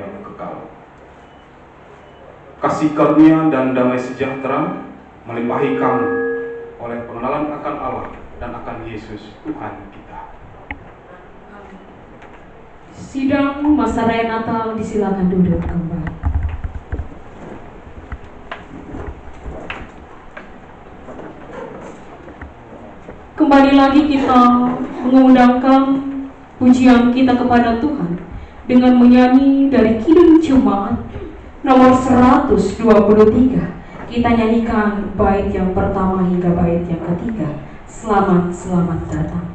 yang kekal. Kasih karunia dan damai sejahtera melimpahi kamu oleh pengenalan akan Allah dan akan Yesus Tuhan kita. Sidang masa raya Natal disilakan duduk kembali. Kembali lagi kita mengundangkan pujian kita kepada Tuhan dengan menyanyi dari Kidung Jemaat nomor 123. Kita nyanyikan bait yang pertama hingga bait yang ketiga. Selamat, selamat datang.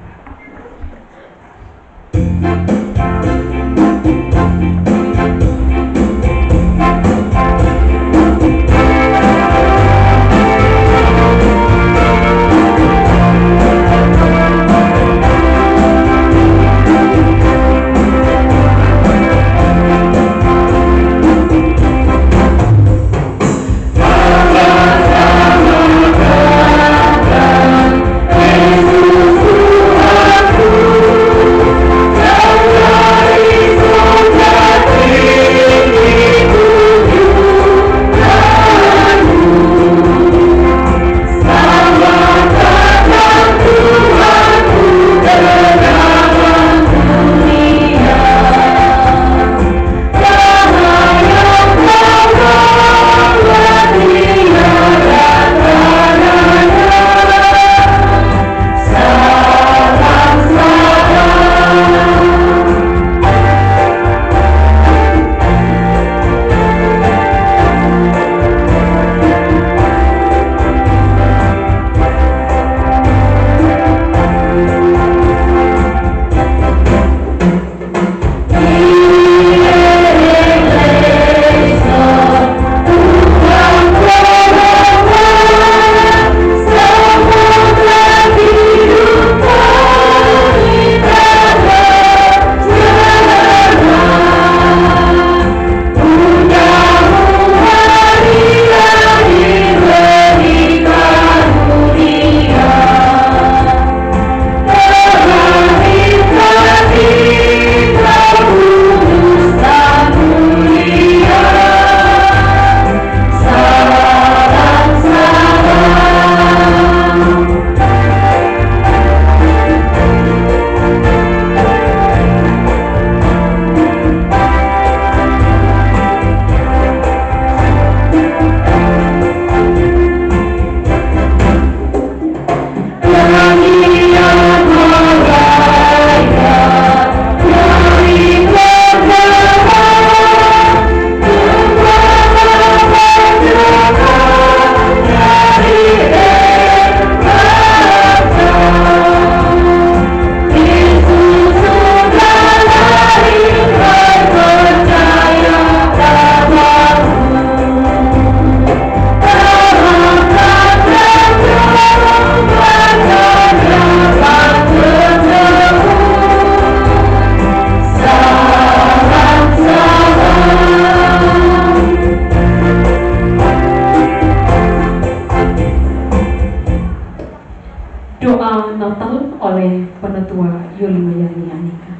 Doa Natal oleh Penetua Yuli Mayani Anika.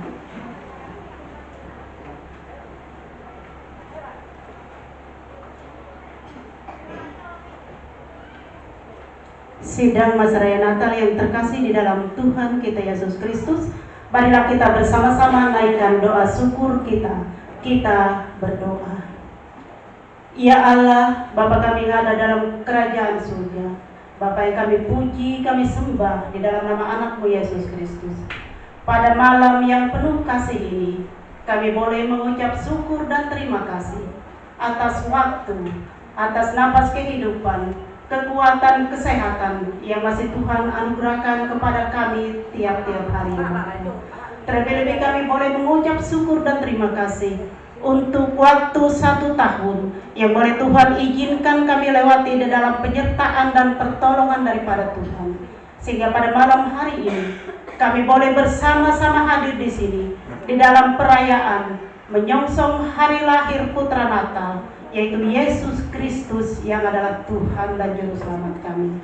Sidang masa raya Natal yang terkasih di dalam Tuhan kita Yesus Kristus, marilah kita bersama-sama naikkan doa syukur kita. Kita berdoa. Ya Allah, Bapa kami yang ada dalam kerajaan surga, Bapa yang kami puji, kami sembah di dalam nama anak-Mu Yesus Kristus. Pada malam yang penuh kasih ini, kami boleh mengucap syukur dan terima kasih atas waktu, atas napas kehidupan, kekuatan, kesehatan yang masih Tuhan anugerahkan kepada kami tiap-tiap hari. Terlebih-lebih kami boleh mengucap syukur dan terima kasih untuk waktu 1 tahun yang boleh Tuhan izinkan kami lewati di dalam penyertaan dan pertolongan daripada Tuhan. Sehingga pada malam hari ini kami boleh bersama-sama hadir di sini di dalam perayaan menyongsong hari lahir Putra Natal, yaitu Yesus Kristus yang adalah Tuhan dan Juru Selamat kami.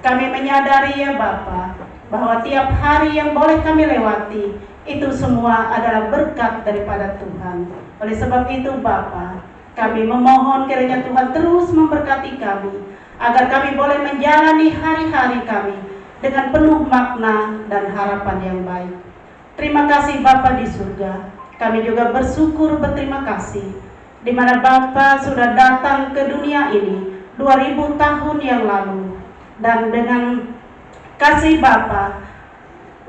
Kami menyadari ya Bapa, bahwa tiap hari yang boleh kami lewati itu semua adalah berkat daripada Tuhan. Oleh sebab itu Bapa, kami memohon kiranya Tuhan terus memberkati kami, agar kami boleh menjalani hari-hari kami dengan penuh makna dan harapan yang baik. Terima kasih Bapa di surga. Kami juga bersyukur berterima kasih di mana Bapa sudah datang ke dunia ini 2000 tahun yang lalu, dan dengan kasih Bapa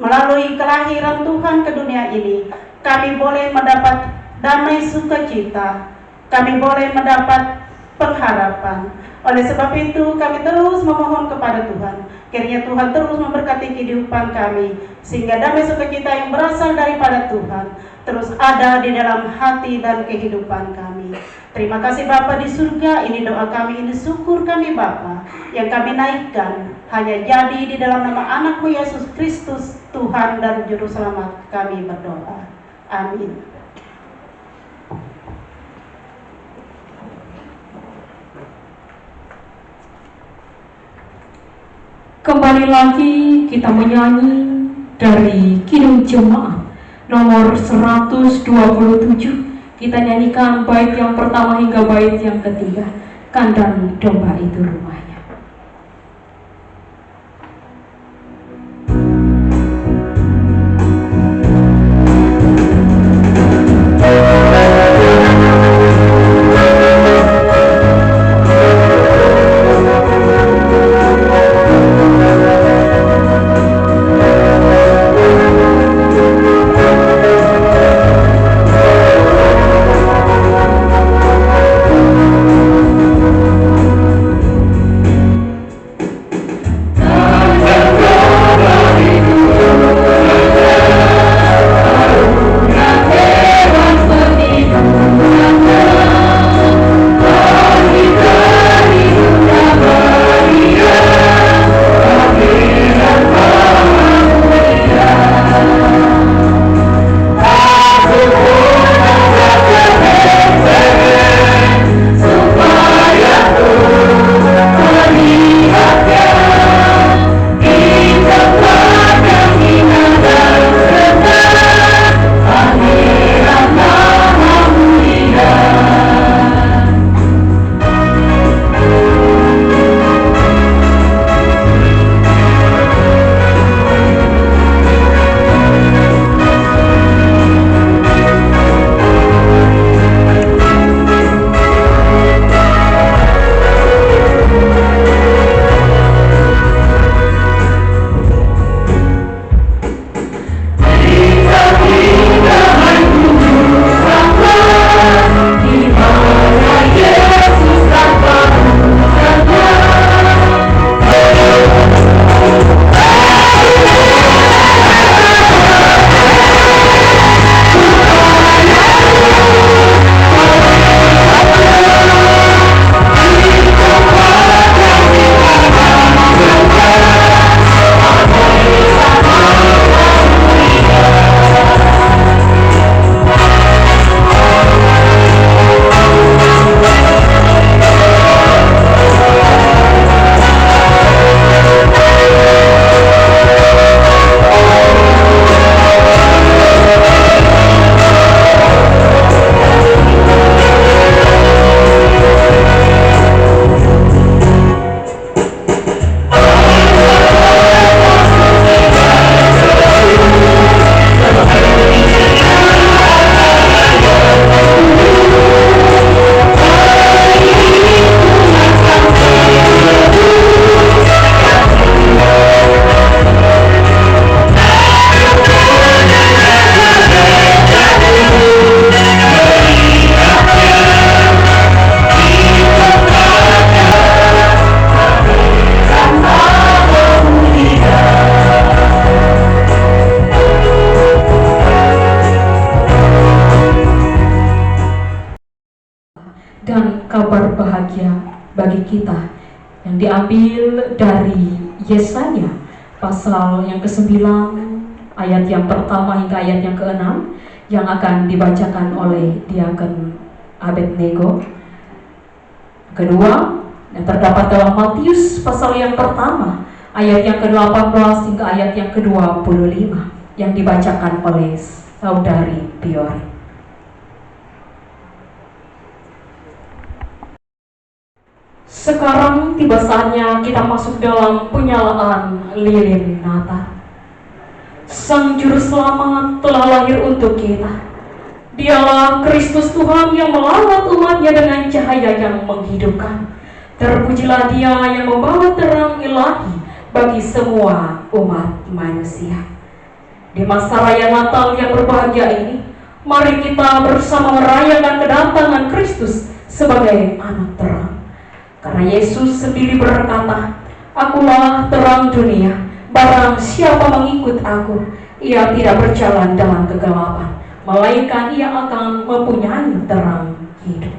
melalui kelahiran Tuhan ke dunia ini kami boleh mendapat damai sukacita, kami boleh mendapat pengharapan. Oleh sebab itu kami terus memohon kepada Tuhan, kiranya Tuhan terus memberkati kehidupan kami, sehingga damai sukacita yang berasal daripada Tuhan terus ada di dalam hati dan kehidupan kami. Terima kasih Bapa di surga, ini doa kami, ini syukur kami Bapa, yang kami naikkan hanya jadi di dalam nama anak-Mu Yesus Kristus, Tuhan dan Juru Selamat kami berdoa. Amin. Kembali lagi kita menyanyi dari Kidung Jemaat nomor 127. Kita nyanyikan bait yang pertama hingga bait yang ketiga. Kandang domba itu rumahnya. Kabar bahagia bagi kita yang diambil dari Yesaya pasal yang ke-9 ayat yang pertama hingga ayat yang ke-6 yang akan dibacakan oleh Diaken Abednego. Kedua yang terdapat dalam Matius pasal yang pertama ayat yang ke-18 hingga ayat yang ke-25 yang dibacakan oleh Saudari Biori. Sekarang tiba saatnya kita masuk dalam penyalaan lilin Natal. Sang Juru Selamat telah lahir untuk kita. Dialah Kristus Tuhan yang melawat umatnya dengan cahaya yang menghidupkan. Terpujilah Dia yang membawa terang ilahi bagi semua umat manusia. Di masa raya Natal yang berbahagia ini, mari kita bersama merayakan kedatangan Kristus sebagai anak terang. Karena Yesus sendiri berkata, "Akulah terang dunia, barang siapa mengikut aku, ia tidak berjalan dalam kegelapan, melainkan ia akan mempunyai terang hidup."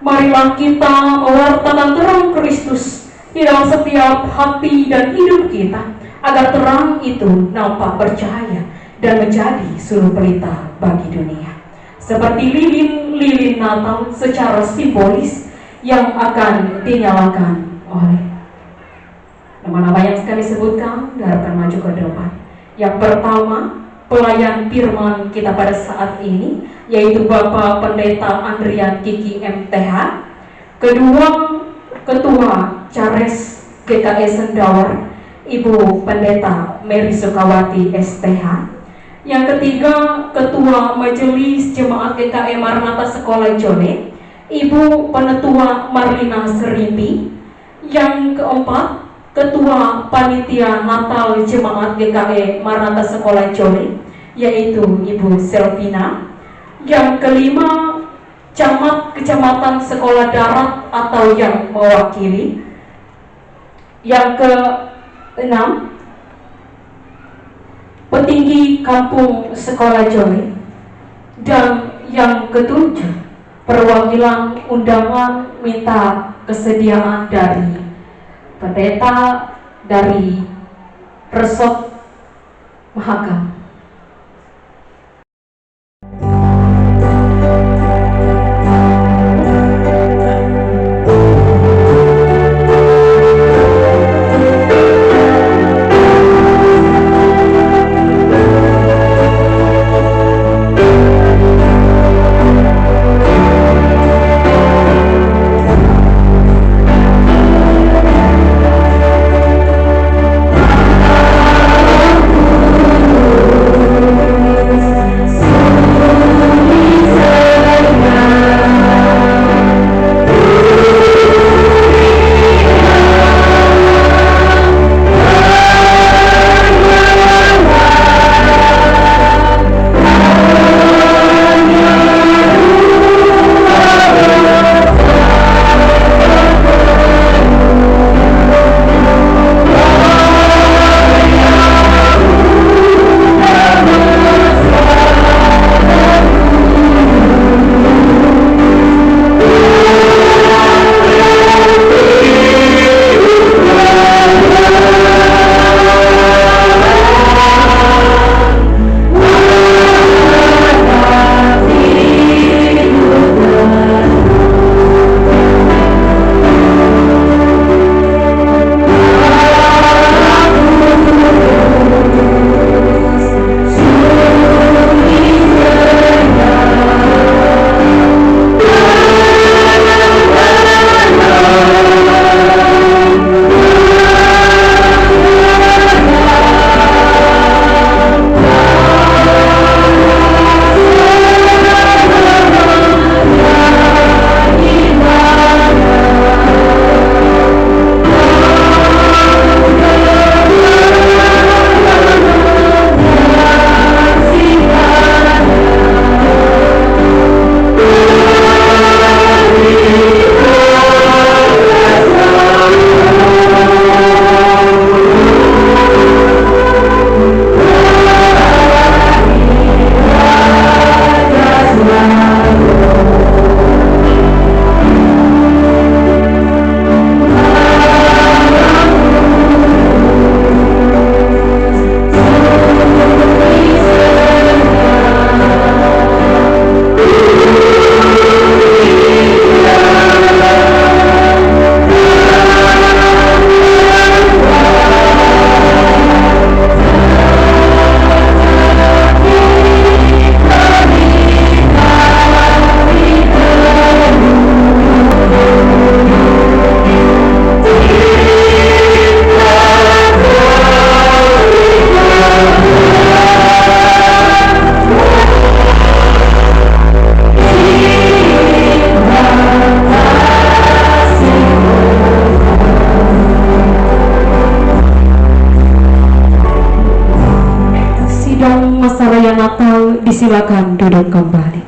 Marilah kita mewartakan terang Kristus di dalam setiap hati dan hidup kita, agar terang itu nampak bercahaya dan menjadi suri pelita bagi dunia. Seperti lilin-lilin Natal secara simbolis yang akan dinyalakan oleh nama-nama yang sekali sebutkan, diharapkan maju ke depan. Yang pertama, pelayan firman kita pada saat ini, yaitu Bapak Pendeta Andrian Kiki MTH. Kedua, Ketua Cares GKI Sendawar, Ibu Pendeta Mary Sukawati STH. Yang ketiga, Ketua Majelis Jemaat GKI Maranatha Sekolah Jone, Ibu Penetua Marlina Serimpi. Yang keempat, Ketua Panitia Natal Jemaat GKI Maranatha Sekolah Jone, yaitu Ibu Selvina. Yang kelima, Camat Kecamatan Sekolah Darat atau yang mewakili. Yang keenam, Petinggi Kampung Sekolah Jone. Dan yang ketujuh, perwakilan undangan minta kesediaan dari pendeta dari Resort Mahakam. duduk kembali.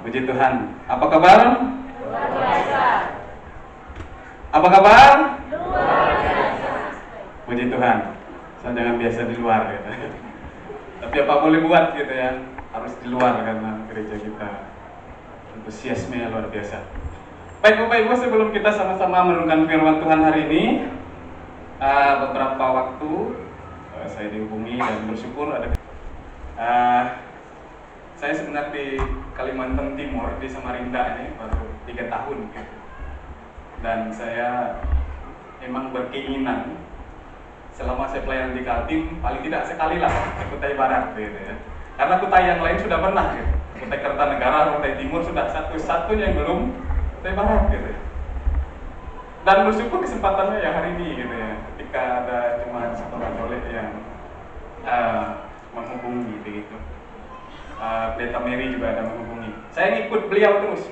Puji Tuhan. Apa kabar? Luar biasa. Apa kabar? Luar biasa. Puji Tuhan. Saya jangan biasa di luar gitu. Tapi apa boleh buat gitu ya? Harus di luar karena gereja kita antusiasme luar biasa. Baik Bapak Ibu, sebelum kita sama-sama merenungkan firman Tuhan hari ini, beberapa waktu saya dihubungi dan bersyukur ada saya sebenarnya di Kalimantan Timur, di Samarinda ini baru 3 tahun gitu. Dan saya memang berkeinginan selama saya pelayanan di Kaltim paling tidak sekali lah ke Kutai Barat gitu ya. Karena Kutai yang lain sudah pernah gitu. Kutai Kertanegara, Kutai Timur sudah satu-satunya yang belum Kutai Barat gitu ya. Dan bersyukur kesempatannya ya hari ini gitu ya. Ketika ada jemaat sekolah oleh yang menghubungi begitu. Pendeta Mary juga ada menghubungi. Saya ngikut beliau terus.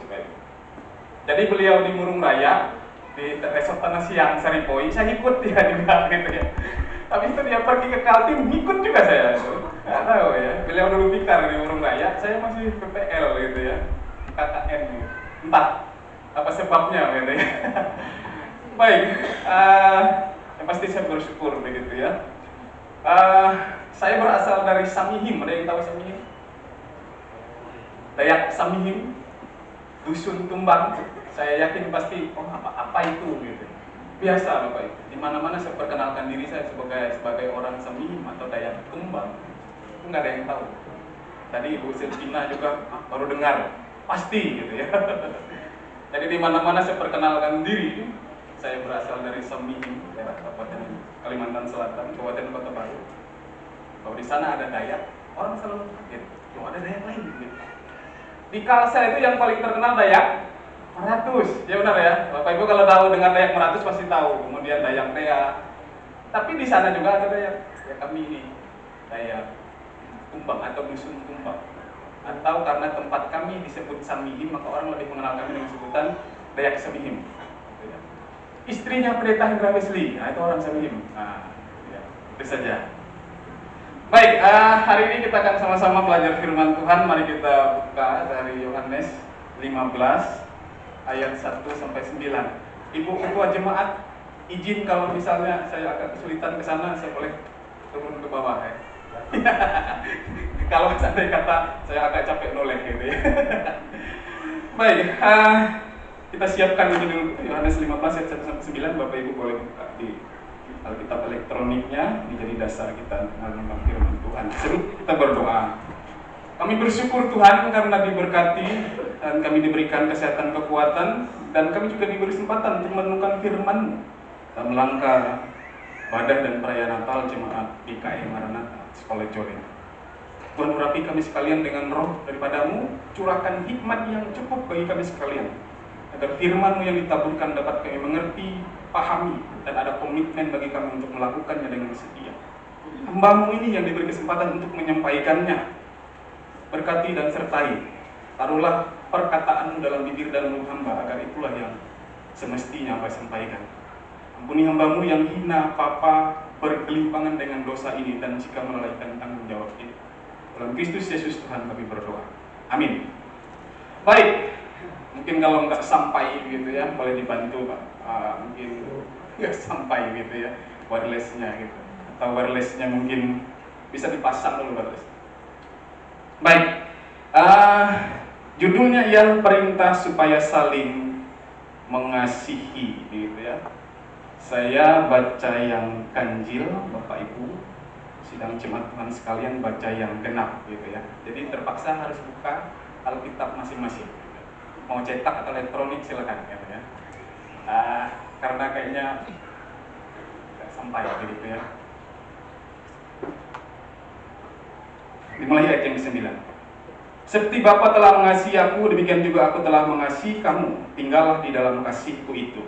Jadi beliau di Murung Raya, di Resort Tanah Siang Saripoi, saya ikut dia juga gitu ya. Habis itu dia pergi ke Kaltim, ngikut juga saya. Nggak tahu ya. Beliau dulu pikar di Murung Raya, saya masih PPL gitu ya, KKN gitu. Entah apa sebabnya gitu ya. Baik, yang pasti saya bersyukur begitu ya. Saya berasal dari Samihim, ada yang tahu Samihim? Dayak Samihim, dusun Tumbang. Saya yakin pasti, oh apa itu gitu. Biasa Bapak Ibu, di mana-mana saya perkenalkan diri saya sebagai orang Samihim atau Dayak Tumbang. Itu nggak ada yang tahu. Tadi Ibu Silvina juga baru dengar, pasti gitu ya. Jadi di mana-mana saya perkenalkan diri, saya berasal dari Samihim, daerah Kabupaten Kalimantan Selatan, Kabupaten Kota Baru. Kalau di sana ada Dayak, orang selalu kaget, oh ada Dayak lain gitu. Di Kalsa itu yang paling terkenal Dayak Meratus, ya benar ya. Bapak Ibu kalau tahu dengan Dayak Meratus pasti tahu. Kemudian Dayak Tea. Tapi di sana juga ada Dayak. Ya kami ini Dayak Tumbang atau dusun Tumbang. Atau karena tempat kami disebut Samihim, maka orang lebih mengenal kami dengan sebutan Dayak Samihim. Istrinya Pendeta Hendra Wesley, nah itu orang Samihim. Nah, ya, itu saja. Baik, hari ini kita akan sama-sama belajar firman Tuhan. Mari kita buka dari Yohanes 15 ayat 1 sampai 9. Ibu ketua jemaat, izin kalau misalnya saya agak kesulitan ke sana, saya boleh turun ke bawah ya. Kalau sampai kata saya agak capek noleh gitu ya. Baik, kita siapkan dulu Yohanes 15 ayat 1 sampai 9. Bapak Ibu boleh buka di Alkitab elektroniknya, ini jadi dasar kita mengenal firman Tuhan. Sebelum kita berdoa, kami bersyukur Tuhan karena diberkati dan kami diberikan kesehatan, kekuatan, dan kami juga diberi kesempatan untuk merenungkan firman-Mu dalam rangka ibadah dan perayaan Natal jemaat PKI Maranatha Sekolah Jorin. Tuhan urapi kami sekalian dengan roh daripada-Mu, curahkan hikmat yang cukup bagi kami sekalian, agar firman-Mu yang ditaburkan dapat kami mengerti, pahami, dan ada komitmen bagi kami untuk melakukannya dengan setia. Hamba-Mu ini yang diberi kesempatan untuk menyampaikannya, berkati dan sertai. Taruhlah perkataan-Mu dalam bibir dan mulut hamba, agar itulah yang semestinya hamba sampaikan. Ampuni hamba-Mu yang hina, papa, bergelimpangan dengan dosa ini, dan jika melalaikan tanggung jawab ini. Dalam Kristus Yesus Tuhan kami berdoa. Amin. Baik, mungkin kalau nggak sampai gitu ya, boleh dibantu Pak. Mungkin nggak sampai gitu ya, wirelessnya gitu. Atau wirelessnya mungkin bisa dipasang dulu wireless. Baik, judulnya ialah perintah supaya saling mengasihi gitu ya. Saya baca yang ganjil, Bapak Ibu, sidang jemaat Tuhan sekalian baca yang genap gitu ya. Jadi terpaksa harus buka Alkitab masing-masing. Mau cetak atau elektronik silakan gitu ya. Karena kayaknya nggak sampai gitu ya. Dimulai ayat yang ke-9. Seperti Bapa telah mengasihi aku, demikian juga aku telah mengasihi kamu. Tinggallah di dalam kasihku itu.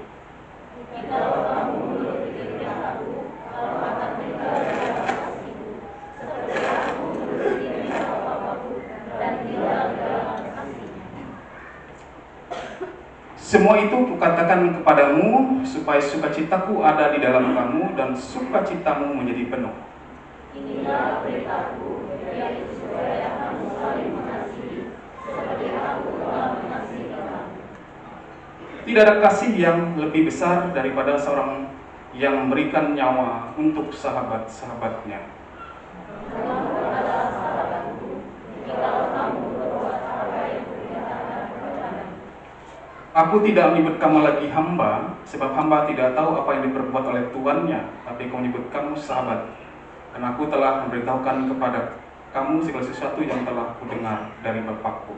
Semua itu kukatakan kepadamu, supaya sukacitaku ada di dalam kamu, dan sukacitamu menjadi penuh. Tidak ada kasih yang lebih besar daripada seorang yang memberikan nyawa untuk sahabat-sahabatnya. Aku tidak menyebut kamu lagi hamba, sebab hamba tidak tahu apa yang diperbuat oleh tuannya, tapi aku menyebut kamu sahabat. Karena aku telah memberitahukan kepada kamu segala sesuatu yang telah kudengar dari Bapakku.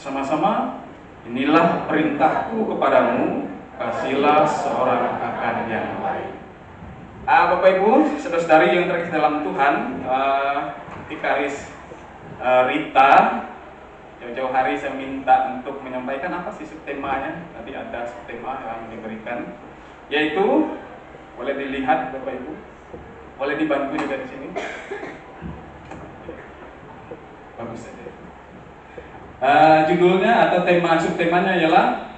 Sama-sama, inilah perintahku kepadamu, kasihilah seorang akan yang lain. Bapak Ibu, saudara-saudari yang terkasih dalam Tuhan, Vikaris Rita, jauh-jauh hari saya minta untuk menyampaikan apa sih subtemanya. Tadi ada subtema yang diberikan, yaitu boleh dilihat Bapak Ibu, boleh dibantu juga di sini. Bagus saja. Judulnya atau subtemanya ialah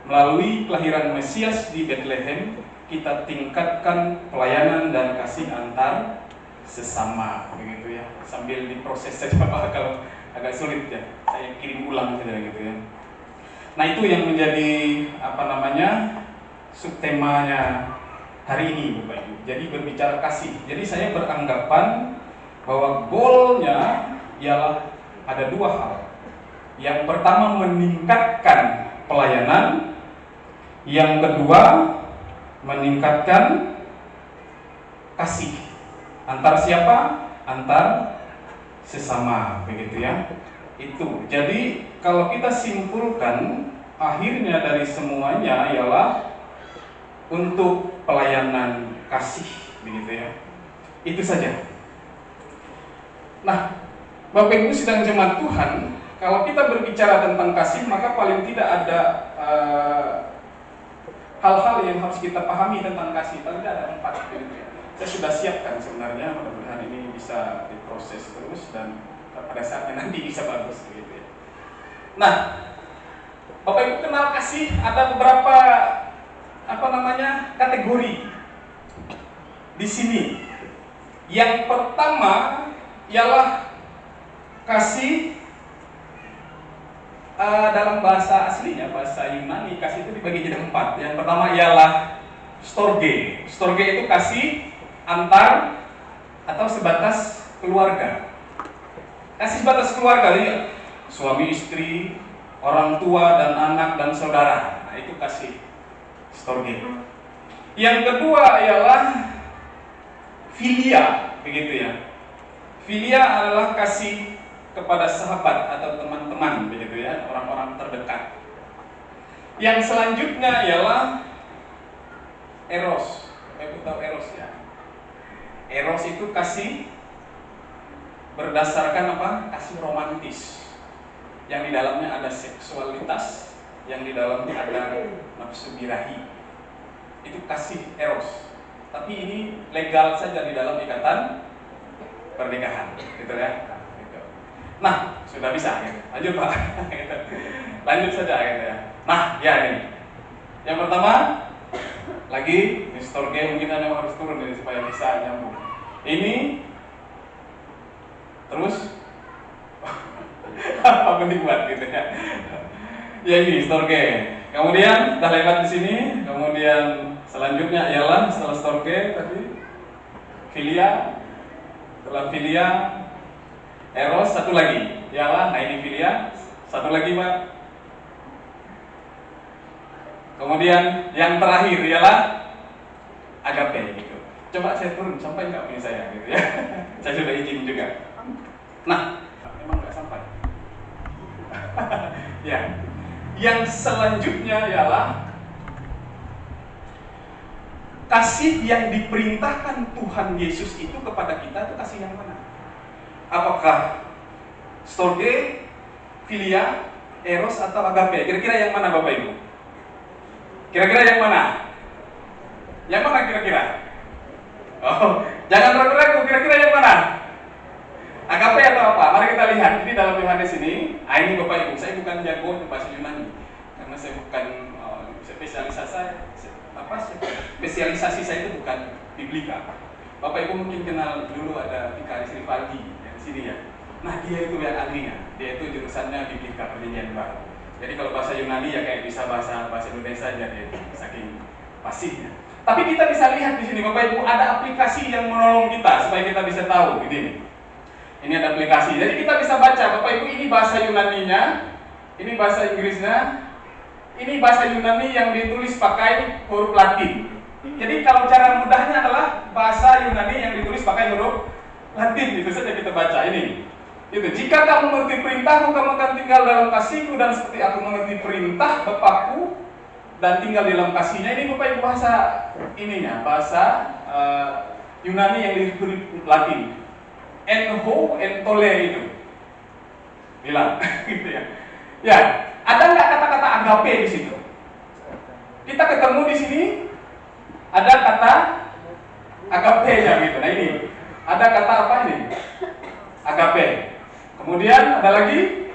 melalui kelahiran Mesias di Bethlehem, kita tingkatkan pelayanan dan kasih antar sesama, begitu ya. Sambil diproses saja Pak, kalau agak sulit ya, saya kirim ulang saja gitu ya. Nah, itu yang menjadi subtemanya hari ini Bapak Ibu. Jadi berbicara kasih. Jadi saya beranggapan bahwa goalnya ialah ada dua hal. Yang pertama meningkatkan pelayanan, yang kedua meningkatkan kasih. Antar siapa? Antar sesama, begitu ya. Itu. Jadi kalau kita simpulkan, akhirnya dari semuanya ialah untuk pelayanan kasih, begitu ya. Itu saja. Nah, Bapak Ibu sedang jemaat Tuhan, kalau kita berbicara tentang kasih, maka paling tidak ada hal-hal yang harus kita pahami tentang kasih. Paling tidak ada 4 gitu ya. Saya sudah siapkan sebenarnya, mudah-mudahan ini bisa diproses terus dan pada saatnya nanti bisa bagus gitu ya. Nah, Bapak Ibu kenal kasih, ada beberapa kategori di sini. Yang pertama ialah kasih dalam bahasa aslinya, bahasa Yunani, kasih itu dibagi jadi 4. Yang pertama ialah storge. Storge itu kasih antar atau sebatas keluarga. Kasih sebatas keluarga, ya. Suami istri, orang tua dan anak dan saudara. Nah, itu kasih storge. Yang kedua ialah filia, begitu ya. Filia adalah kasih kepada sahabat atau teman-teman, begitu ya, orang-orang terdekat. Yang selanjutnya ialah eros. Ibu tahu eros ya? Eros itu kasih berdasarkan kasih romantis. Yang di dalamnya ada seksualitas, yang di dalamnya ada nafsu birahi. Itu kasih eros. Tapi ini legal saja di dalam ikatan pernikahan, gitu ya. Nah, sudah bisa gitu. Lanjut Pak. Lanjut saja gitu ya. Nah, ya ini. Yang pertama lagi Mr. G mungkin Anda harus turun ini supaya bisa nyambung. Ini terus apa yang dibuat gitu ya. Ya ini Mr. G. Kemudian sudah lewat di sini, kemudian selanjutnya ialah setelah Mr. G tadi filia. Setelah filia eros, satu lagi ialah, nah ini filia, satu lagi Pak. Kemudian yang terakhir ialah agape gitu. Coba saya turun, sampai nggak punya saya gitu ya. Saya sudah izin juga. Nah, memang nggak sampai. Ya. Yang selanjutnya ialah kasih yang diperintahkan Tuhan Yesus itu kepada kita, itu kasih yang mana? Apakah storge, filia, eros atau agape? Kira-kira yang mana Bapak Ibu? Kira-kira yang mana? Yang mana kira-kira? Oh, jangan ragu-ragu, kira-kira yang mana? Agape atau apa? Mari kita lihat. Ini dalam Yohanes ini. Ini Bapak Ibu, saya bukan jago bahasa Yunani karena saya bukan spesialisasi saya itu bukan biblika. Bapak Ibu mungkin kenal dulu ada Vikaris Rivaldi yang di sini ya. Nah dia itu yang ahlinya. Dia itu jurusannya biblika perjanjian baru. Jadi kalau bahasa Yunani ya kayak bisa bahasa Indonesia aja dia saking fasihnya. Tapi kita bisa lihat di sini Bapak Ibu ada aplikasi yang menolong kita supaya kita bisa tahu begini. Ini ada aplikasi. Jadi kita bisa baca Bapak Ibu ini bahasa Yunaninya, ini bahasa Inggrisnya, ini bahasa Yunani yang ditulis pakai huruf Latin. Jadi kalau cara mudahnya adalah bahasa Yunani yang ditulis pakai huruf Latin. Itu saja kita baca ini. Itu jika kamu mengerti perintahku, kamu akan tinggal dalam kasihku dan seperti aku mengerti perintah Bapakku dan tinggal di dalam kasihnya. Ini Bapak Ibu bahasa ininya, bahasa Yunani yang ditulis Latin. Enho, entole itu. Bilang gitu ya. Ya, ada nggak kata-kata agape di situ? Kita ketemu di sini ada kata agape-nya gitu. Nah ini ada kata apa ini? Agape. Kemudian ada lagi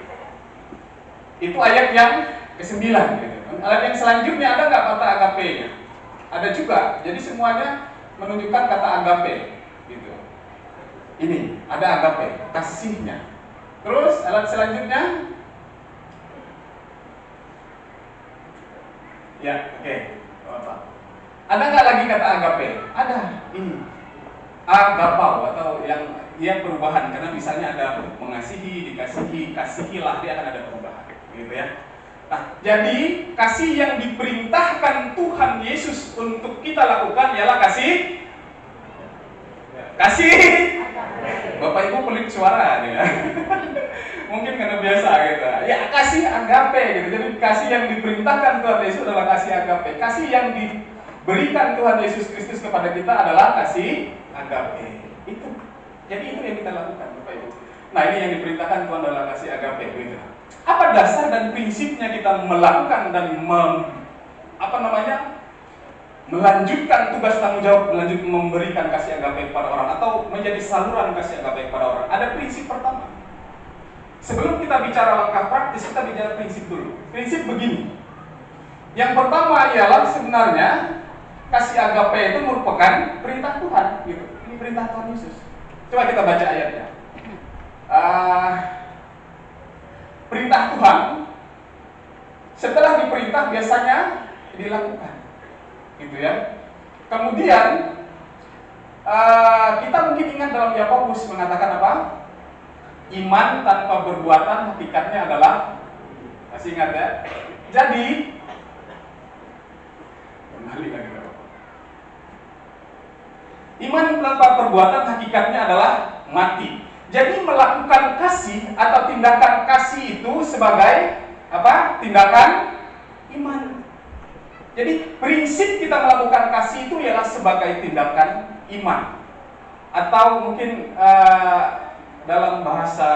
itu ayat yang ke-9 gitu. Ayat yang selanjutnya ada nggak kata agape-nya? Ada juga. Jadi semuanya menunjukkan kata agape gitu. Ini ada agape, kasihnya. Terus ayat selanjutnya ya, oke. Apa? Ada nggak lagi kata agape? Ada. Ini agapau atau yang perubahan karena misalnya ada mengasihi, dikasihi, kasihilah, dia akan ada perubahan, gitu ya. Nah, jadi kasih yang diperintahkan Tuhan Yesus untuk kita lakukan ialah kasih. Bapak Ibu pelit suara ya. Mungkin karena biasa gitu. Ya kasih agape gitu. Jadi kasih yang diperintahkan Tuhan Yesus adalah kasih agape. Kasih yang diberikan Tuhan Yesus Kristus kepada kita adalah kasih agape. Itu. Jadi itu yang kita lakukan Bapak Ibu. Nah ini yang diperintahkan Tuhan adalah kasih agape gitu. Apa dasar dan prinsipnya kita melakukan dan melanjutkan tugas tanggung jawab, memberikan kasih agape kepada orang atau menjadi saluran kasih agape kepada orang? Ada prinsip pertama. Sebelum kita bicara langkah praktis, kita bicara prinsip dulu. Prinsip begini. Yang pertama ialah sebenarnya kasih agape itu merupakan perintah Tuhan, gitu. Ini perintah Tuhan Yesus. Coba kita baca ayatnya. Perintah Tuhan setelah diperintah biasanya dilakukan, gitu ya. Kemudian kita mungkin ingat dalam Yakobus mengatakan apa? Iman tanpa perbuatan hakikatnya adalah, masih ingat ya? Jadi kembali lagi. Iman tanpa perbuatan hakikatnya adalah mati. Jadi melakukan kasih atau tindakan kasih itu sebagai apa? Tindakan iman. Jadi prinsip kita melakukan kasih itu ialah sebagai tindakan iman. Atau mungkin dalam bahasa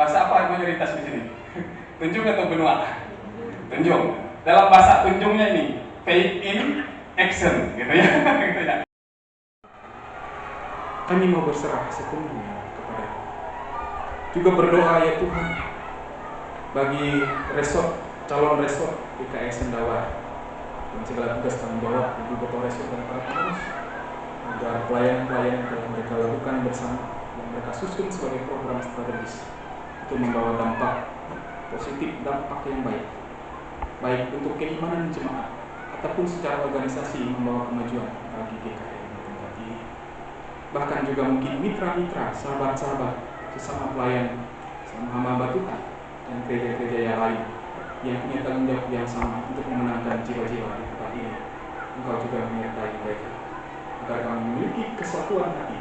apa mayoritas di sini? Tunjung atau benua? Tunjung. Dalam bahasa tunjungnya ini faith in action, gitu ya. Gitu ya. Kami mau berserah sepenuhnya kepada juga berdoa ya Tuhan bagi calon resort PKS Sendawa dan segala tugas tanggung jawab Ibu Ketua Resort dan para pengurus agar pelayan-pelayan yang telah mereka lakukan bersama yang mereka susun sebagai program strategis itu membawa dampak positif, dampak yang baik untuk keimanan jemaat ataupun secara organisasi membawa kemajuan bagi GKM tempat ini. Bahkan juga mungkin mitra-mitra, sahabat-sahabat, sesama pelayan, sama hamba Tuhan dan gereja-gereja yang lain yang punya tanggung jawab yang sama untuk memenangkan jiwa-jiwa di tempat ini. Engkau juga menyertai mereka agar kami memiliki kesatuan hati,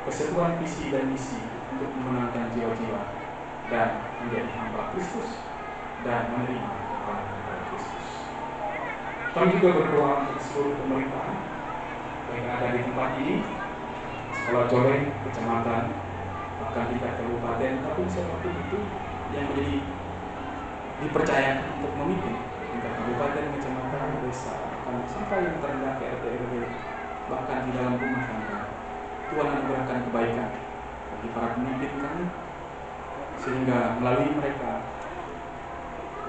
kesatuan visi dan misi untuk memenangkan jiwa-jiwa dan menjadi hamba Kristus dan menerima kepada Kristus. Kami juga berdoa untuk seluruh pemerintahan yang ada di tempat ini, sekolah Coreng, kecamatan, bahkan tingkat kabupaten, tapi siapapun itu yang menjadi dipercayakan untuk memimpin tingkat kabupaten, kecamatan, desa, sampai yang terendah ke RT RW, bahkan di dalam rumah tangga. Tuhan anugerahkan kebaikan bagi para pemimpin kami, sehingga melalui mereka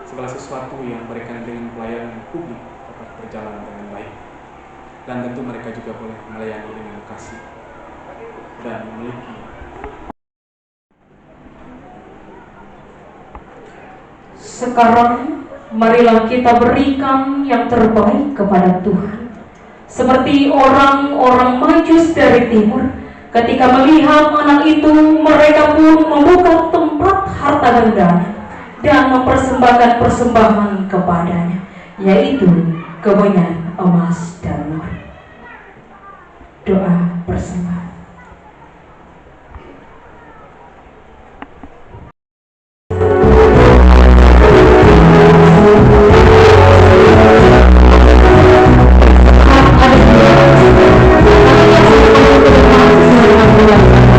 segala sesuatu yang berkaitan dengan pelayanan publik dapat berjalan dengan baik. Dan tentu mereka juga boleh melayani dengan kasih dan memiliki. Sekarang marilah kita berikan yang terbaik kepada Tuhan. Seperti orang-orang Majus dari timur, ketika melihat anak itu, mereka pun membuka tempat harta bendanya dan mempersembahkan persembahan kepadanya, yaitu kebanyakan emas dan mur. Doa persembahan. Hallelujah.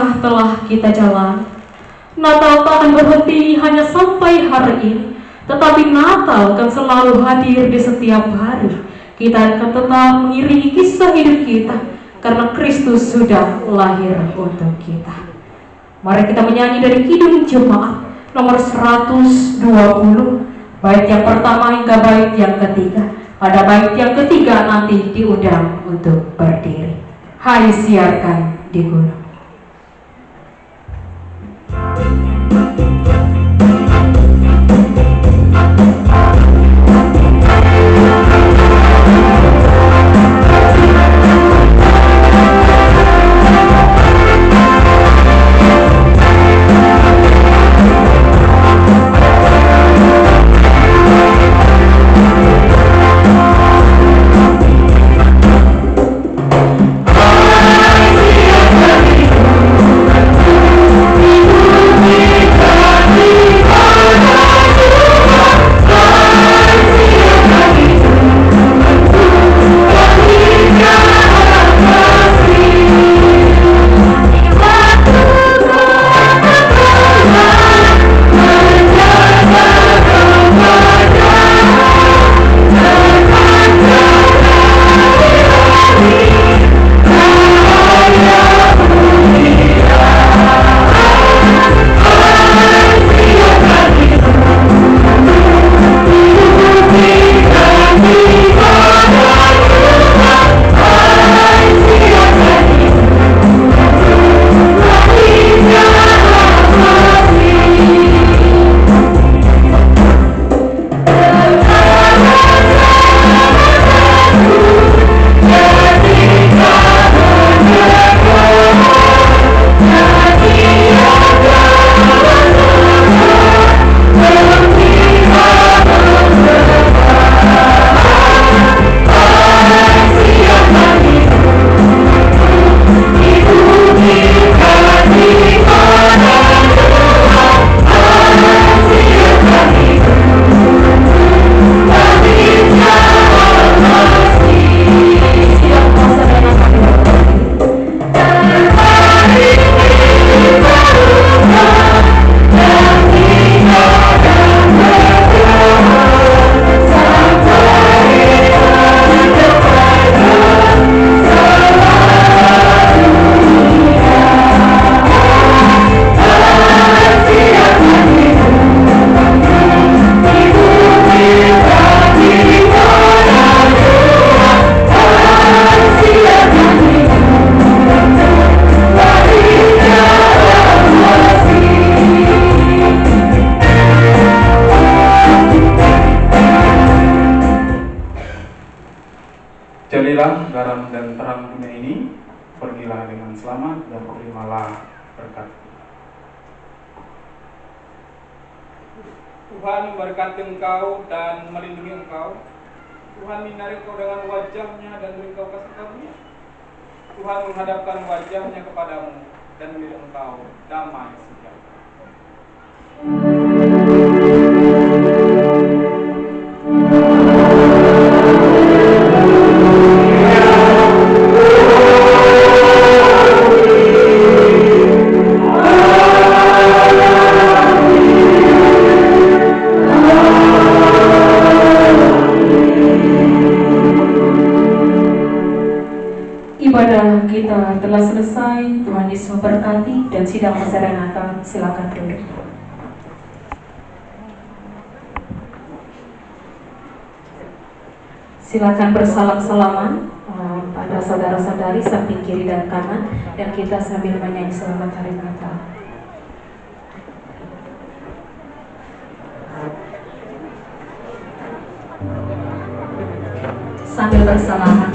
masa telah kita jalani. Natal tak akan berhenti hanya sampai hari ini, tetapi Natal akan selalu hadir di setiap hari. Kita akan tetap mengiringi kisah hidup kita, karena Kristus sudah lahir untuk kita. Mari kita menyanyi dari Kidung Jemaat nomor 120, bait yang pertama hingga bait yang ketiga. Pada bait yang ketiga nanti diundang untuk berdiri. Hai siarkan di gunung. Jadilah garam dan terang dunia ini, pergilah dengan selamat dan terimalah berkat. Tuhan memberkati engkau dan melindungi engkau. Tuhan menyinari engkau dengan wajahnya dan beri engkau kasih karunia. Tuhan menghadapkan wajahnya kepadamu dan memberi engkau damai sejahtera. Ibadah kita telah selesai. Tuhan Yesus memberkati dan sidang Maserenata silakan duduk. Silakan bersalam-salaman pada saudara-saudari samping kiri dan kanan, dan kita sambil menyanyi selamat hari Natal. Sambil bersalaman.